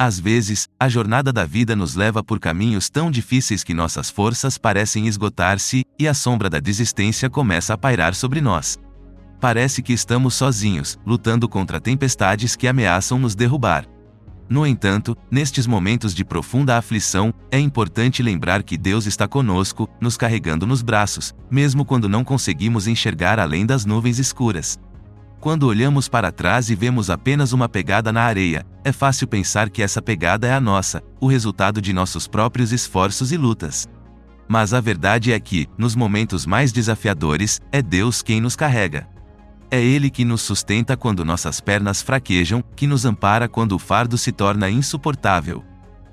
Às vezes, a jornada da vida nos leva por caminhos tão difíceis que nossas forças parecem esgotar-se, e a sombra da desistência começa a pairar sobre nós. Parece que estamos sozinhos, lutando contra tempestades que ameaçam nos derrubar. No entanto, nestes momentos de profunda aflição, é importante lembrar que Deus está conosco, nos carregando nos braços, mesmo quando não conseguimos enxergar além das nuvens escuras. Quando olhamos para trás e vemos apenas uma pegada na areia, é fácil pensar que essa pegada é a nossa, o resultado de nossos próprios esforços e lutas. Mas a verdade é que, nos momentos mais desafiadores, é Deus quem nos carrega. É Ele que nos sustenta quando nossas pernas fraquejam, que nos ampara quando o fardo se torna insuportável.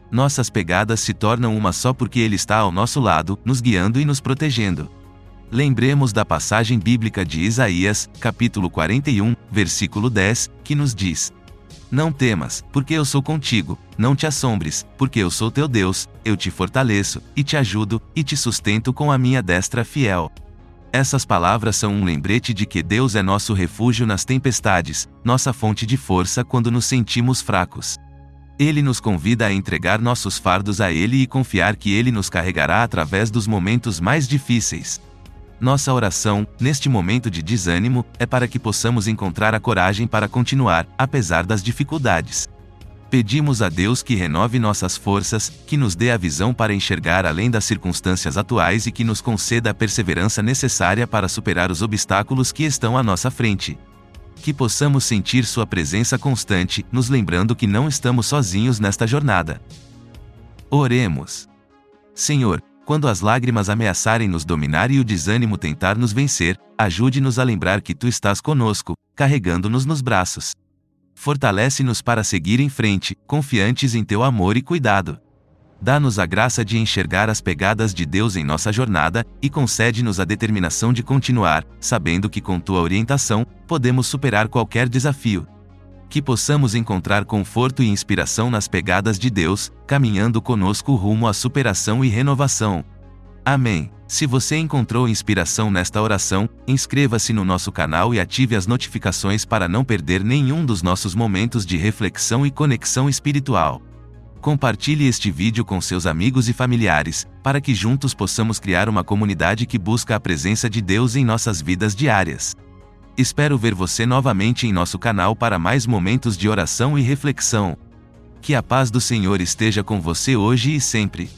Nossas pegadas se tornam uma só porque Ele está ao nosso lado, nos guiando e nos protegendo. Lembremos da passagem bíblica de Isaías, capítulo 41, versículo 10, que nos diz: Não temas, porque eu sou contigo, não te assombres, porque eu sou teu Deus, eu te fortaleço, e te ajudo, e te sustento com a minha destra fiel. Essas palavras são um lembrete de que Deus é nosso refúgio nas tempestades, nossa fonte de força quando nos sentimos fracos. Ele nos convida a entregar nossos fardos a Ele e confiar que Ele nos carregará através dos momentos mais difíceis. Nossa oração, neste momento de desânimo, é para que possamos encontrar a coragem para continuar, apesar das dificuldades. Pedimos a Deus que renove nossas forças, que nos dê a visão para enxergar além das circunstâncias atuais e que nos conceda a perseverança necessária para superar os obstáculos que estão à nossa frente. Que possamos sentir Sua presença constante, nos lembrando que não estamos sozinhos nesta jornada. Oremos. Senhor, quando as lágrimas ameaçarem nos dominar e o desânimo tentar nos vencer, ajude-nos a lembrar que Tu estás conosco, carregando-nos nos braços. Fortalece-nos para seguir em frente, confiantes em Teu amor e cuidado. Dá-nos a graça de enxergar as pegadas de Deus em nossa jornada, e concede-nos a determinação de continuar, sabendo que com Tua orientação, podemos superar qualquer desafio. Que possamos encontrar conforto e inspiração nas pegadas de Deus, caminhando conosco rumo à superação e renovação. Amém. Se você encontrou inspiração nesta oração, inscreva-se no nosso canal e ative as notificações para não perder nenhum dos nossos momentos de reflexão e conexão espiritual. Compartilhe este vídeo com seus amigos e familiares, para que juntos possamos criar uma comunidade que busca a presença de Deus em nossas vidas diárias. Espero ver você novamente em nosso canal para mais momentos de oração e reflexão. Que a paz do Senhor esteja com você hoje e sempre.